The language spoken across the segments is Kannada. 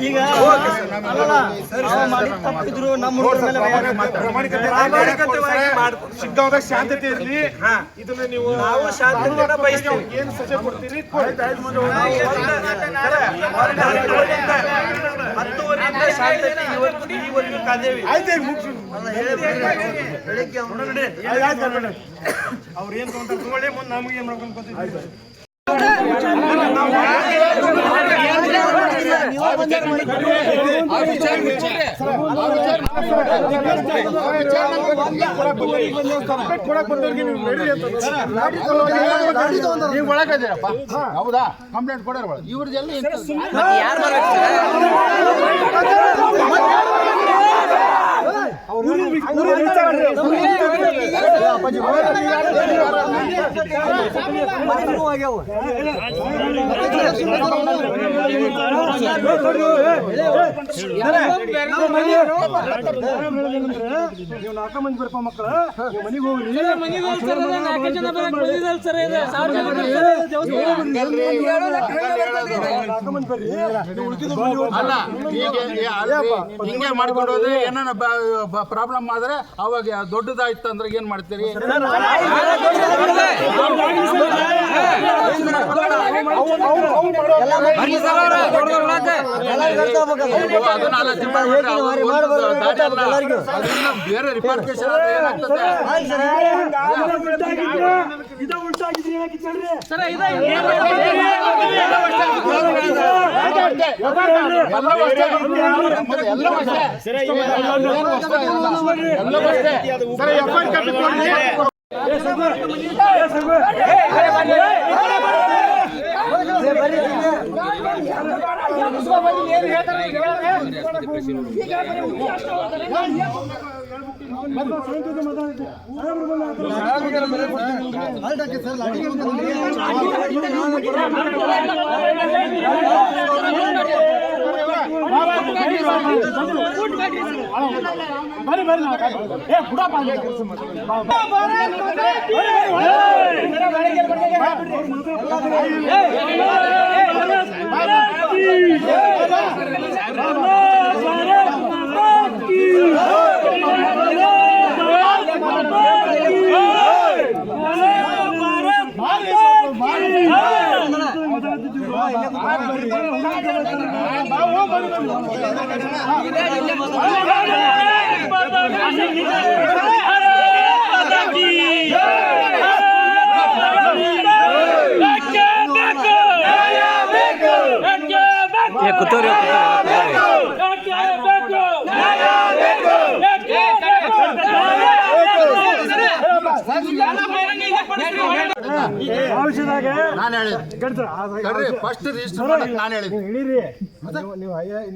ಈಗ ತಪ್ಪಿದ್ರು ನಮ್ಮ ಸಿಗ್ಗಾಂವದಾಗ ಶಾಂತತೆ ಇರಲಿ. ಇದನ್ನ ನೀವು ನಾವು ಶಾಂತತೆಯನ್ನು ಬಯಸ್ತೀವಿ. ಏನು ಸಜೆ ಕೊಡ್ತೀರಿ? 10ವರೆಯಿಂದ ಶಾಂತತೆ ಇವರೆಗೂ ಕಾದೇವಿ. ಅವ್ರು ಏನ್ ತಗೊಂಡ್ರೆ ಮುಂದೆ ನಮ್ಗೆ ಏನ್ ಮಾಡ್ಕೊಂಡು ಹೌದಾ? ಕಂಪ್ಲೇಂಟ್ ಕೊಡೋರು ಇವ್ರದೆಲ್ಲ ನೀವು 4 ಮಂದಿ ಬರ್ಪ ಮಕ್ಕಳ ಮನೆಗೆ ಹೋಗ್ರಿ. ಹಿಂಗೆ ಮಾಡ್ಕೊಂಡು ಹೋದ್ರೆ ಏನಾನ ಪ್ರಾಬ್ಲಮ್ ಆದ್ರೆ ಅವಾಗ ದೊಡ್ಡದಾಯ್ತು ಅಂದ್ರೆ ಏನ್ ಮಾಡ್ತೀರಿ? ಬೇರೆ ರಿಪಾರ್ಕೇಶನ್ ಏನಾಗ್ತದೆ?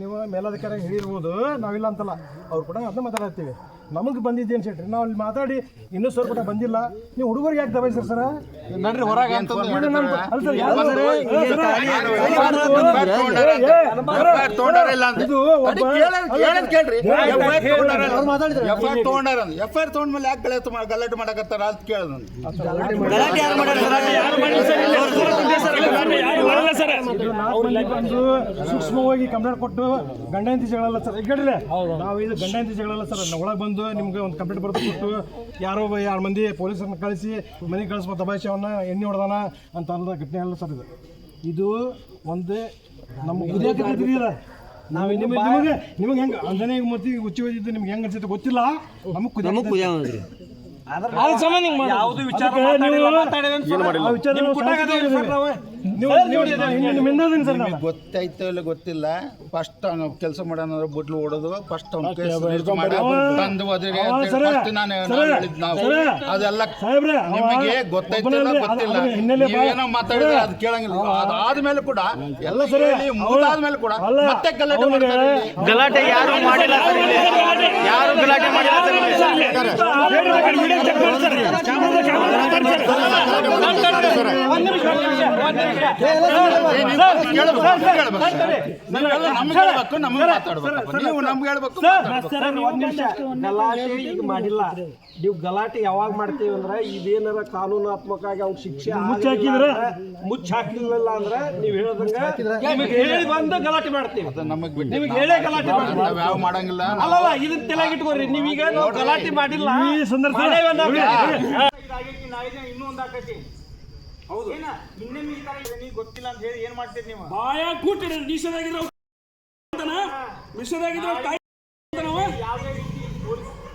ನೀವು ಮೇಲಾಧಿಕಾರಿ ಹೇಳಿರ್ಬೋದು, ನಾವಿಲ್ಲ ಅಂತಲ್ಲ. ಅವ್ರು ಕೂಡ ಅದನ್ನ ಮಾತಾಡ್ತೀವಿ. ನಮಗೆ ಬಂದಿದ್ದೇನು ಶೆಟ್ರಿ, ನಾವು ಅಲ್ಲಿ ಮಾತಾಡಿ ಇನ್ನೂ ಸ್ವಲ್ಪ ಕೂಡ ಬಂದಿಲ್ಲ. ನೀವು ಹುಡುಗರಿಗೆ ಯಾಕೆ ದಬಾಯಿಸ್ರಿ ಸರ್? ನಡ್ರಿ ಹೊರಗೆ ಅಂತ FIR ತಗೊಂಡ್ಮೇಲೆ ಯಾಕೆ ಗಲಾಟೆ ಮಾಡಕತ್ತಾರ ಅಂತ ಕೇಳಿದ್ರು. ಸೂಕ್ಷ್ಮವಾಗಿ ಕಂಪ್ಲೇಂಟ್ ಕೊಟ್ಟು ಗಂಡ ಹೆಂಡತಿ ಜಗಳಲ್ಲ ಸರ್. ಹೇಳ್ರಿ, ನಾವು ಇದು ಗಂಡ ಹೆಂಡತಿ ಜಗಳಲ್ಲ ಸರ್. ಒಳಗೆ ಬಂದು ನಿಮ್ಗೆ ಒಂದು ಕಂಪ್ಲೇಂಟ್ ಬರೆದು ಕೊಟ್ಟು ಯಾರೋ 2 ಮಂದಿ ಪೊಲೀಸರನ್ನ ಕಳಿಸಿ ಮನೆಗೆ ಕಳಿಸ್ಬೋದು ದಬಾಯಿಸಿ ಅವನ್ನ ಎಣ್ಣೆ ಹೊಡೆದಾನ ಅಂತ ಅನ್ನೋದ ಘಟನೆ ಅಲ್ಲ ಸರ್. ಇದು ಒಂದು ನಮ್ಮ ಉದ್ಯೋಗ. ನಾವು ನಿಮಗೆ ಹೆಂಗೆ ಅಂಜನೇ ಮೂರ್ತಿ ಹುಚ್ಚಿ ಹೋಗಿದ್ದು ನಿಮ್ಗೆ ಹೆಂಗೆ ಅನ್ಸುತ್ತೆ ಗೊತ್ತಿಲ್ಲ. ನಮಗೆ ಗೊತ್ತಾಯ್ತು ಇಲ್ಲ ಗೊತ್ತಿಲ್ಲ. ಫಸ್ಟ್ ಕೆಲಸ ಮಾಡೋಣ ಬುಡ್ಲು ಹೊಡೋದು ಫಸ್ಟ್ ಅದೆಲ್ಲ ನಿಮಗೆ ಗೊತ್ತಾಯ್ತಿಲ್ಲ ಗೊತ್ತಿಲ್ಲ. ನೀವೇನೋ ಮಾತಾಡಿದ್ರೆ ಅದು ಕೇಳಂಗಿಲ್ಲ. ಅದಾದ್ಮೇಲೆ ಕೂಡ ಎಲ್ಲ ಸರಿ ಮುಗಿದಾದ್ಮೇಲೆ ಕೂಡ ಮತ್ತೆ ಗಲಾಟೆ ಯಾರು ಮಾಡಿಲ್ಲ, ಯಾರು ಗಲಾಟೆ ಮಾಡಿಲ್ಲ. ನೀವೆಲ್ಲ ನಮ್ಗೆ ಹೇಳ್ಬೇಕು, ನಮಗೆ ಮಾತಾಡ್ಬೇಕು. ನೀವು ನಮ್ಗೆ ಹೇಳ್ಬೇಕು, ಒಂದ್ ನಿಮಿಷ. ಗಲಾಟೆ ಈಗ ಮಾಡಿಲ್ಲ. ನೀವು ಗಲಾಟೆ ಯಾವಾಗ ಮಾಡ್ತೀವಿ ಅಂದ್ರೆ ಇದೇನಾರ ಕಾನೂನಾತ್ಮಕವಾಗಿ ಅವ್ನ ಶಿಕ್ಷೆ ಮುಚ್ಚ ಹಾಕ್ಲಿಲ್ಲ ಅಂದ್ರೆ ನೀವ್ ಹೇಳೋದಂಗ ನಿಮಗೆ ಹೇಳಿ ಬಂದು ಗಲಾಟೆ ಮಾಡ್ತೀವಿ. ನಮಗ್ ಬಿಟ್ಟು ನಿಮ್ಗೆ ಹೇಳೇ ಗಲಾಟೆ ಮಾಡ್ತೀವಿ. ನಾವ್ ಯಾವ ಮಾಡಂಗಿಲ್ಲ. ಅಲ್ಲಲ್ಲ, ಇದನ್ನ ತಲೆಗಿಟ್ಕೋರಿ. ನೀವೀಗ ನಾವು ಗಲಾಟೆ ಮಾಡಿಲ್ಲ. ಇನ್ನೊಂದು ಆಕತಿ ಹೌದು. ಇನ್ನೇನು ಈ ತರ ಇದೆ, ನೀವ್ ಗೊತ್ತಿಲ್ಲ ಅಂತ ಹೇಳಿ ಏನ್ ಮಾಡ್ತೀರಿ ನೀವು? ಬಾಯ ಕೂಟಿರಿ ನಿಷೇಧಾಗಿದ್ರು ಯಾವುದೇ ರೀತಿ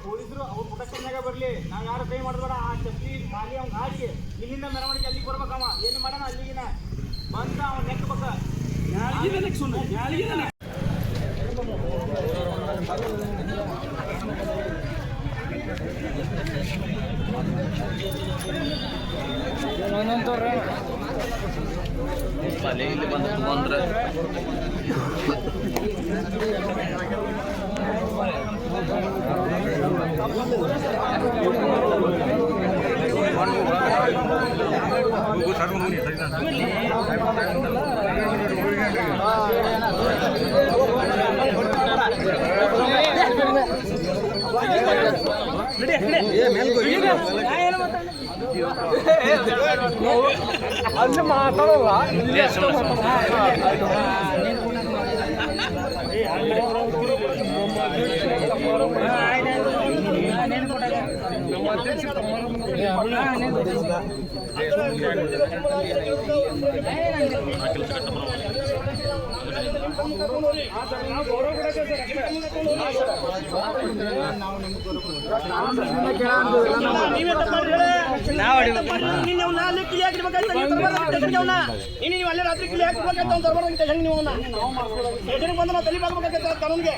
ಪೊಲೀಸರು ಅವ್ರ ಪ್ರೊಟೆಕ್ಷನ್ನಾಗ ಬರ್ಲಿ, ನಾವ್ ಯಾರು ಕೈ ಮಾಡಿದ್ಬೇಡ. ಆ ಚಪ್ಪಲಿ ಮಾಲಿ ಅವ್ನ ಹಾಕಿ ಇಲ್ಲಿಂದ ಮೆರವಣಿಗೆ ಅಲ್ಲಿಗೆ ಬರ್ಬೇಕವ. ಏನು ಮಾಡೋಣ ಅಲ್ಲಿಗಿನ ಬಂದ ಅವ್ನ ನೆಕ್ಬೇಕ. ಇಲ್ಲಿ ಬಂದ್ರೆ ಅಲ್ಲಿ ಮಾತಾಡೋಲ್ಲ. ನೀವು ಅಲ್ಲೇ ರಾತ್ರಿ ಕಿಲಿ ಹಾಕಬೇಕಾಯ್ತು ಅವ್ನು ತರ್ಬಾರ್ದು ಸ್ಟೇಷನ್. ನೀವು ಸ್ಟೇಷನ್ಗೆ ಬಂದು ನಾವು ತಲೆ ಬಾಗಬೇಕಾಯ್ತು ಕಾನೂನಿಗೆ.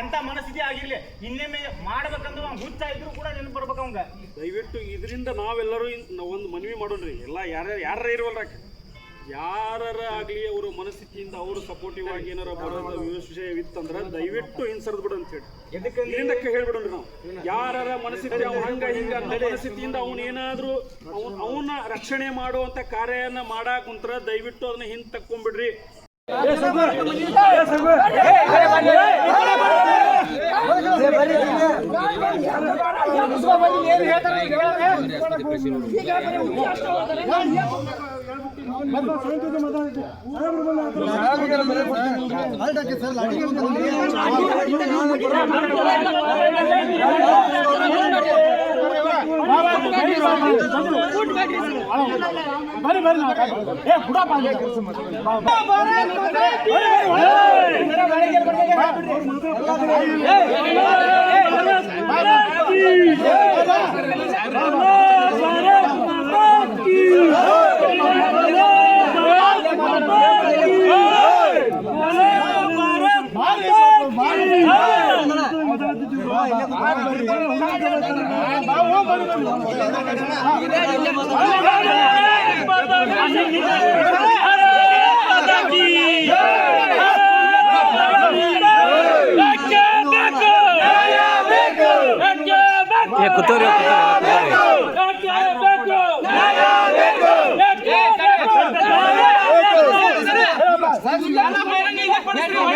ಎಂತ ಮನಸ್ಥಿತಿ ಆಗಿರ್ಲಿ, ಇನ್ನೊಮ್ಮೆ ಮಾಡ್ಬೇಕಂದ್ರೆ ಹುಚ್ಚ ಇದ್ರು ಕೂಡ ನೆನಪು ಬರ್ಬೇಕು ಅವಂಗ. ದಯವಿಟ್ಟು ಇದರಿಂದ ನಾವೆಲ್ಲರೂ ಒಂದು ಮನವಿ ಮಾಡೋಣ್ರಿ. ಎಲ್ಲ ಯಾರ ಇರುವಲ್ರ, ಯಾರ ಆಗಲಿ ಅವ್ರ ಮನಸ್ಥಿತಿಯಿಂದ ಅವರು ಸಪೋರ್ಟಿವ್ ಆಗಿ ಏನಾರ ಬರೋದು ವಿಷಯವಿತ್ತಂದ್ರೆ ದಯವಿಟ್ಟು ಹಿಂಸರ್ದ್ ಬಿಡು ಅಂತ ಹೇಳಿ ಇದಕ್ಕೆ ಹೇಳ್ಬಿಡೋಣ್ರಿ. ನಾವು ಯಾರ ಮನಸ್ಥಿತಿ ಅವ್ನು ಹಂಗ ಹಿಂಗ ಮನಸ್ಥಿತಿಯಿಂದ ಅವ್ನು ಏನಾದ್ರು ಅವನ ರಕ್ಷಣೆ ಮಾಡುವಂತ ಕಾರ್ಯನ ಮಾಡಾಕ್ ಕುಂತ್ರ ದಯವಿಟ್ಟು ಅದನ್ನ ಹಿಂದ್ ತಕ್ಕೊಂಡ್ಬಿಡ್ರಿ.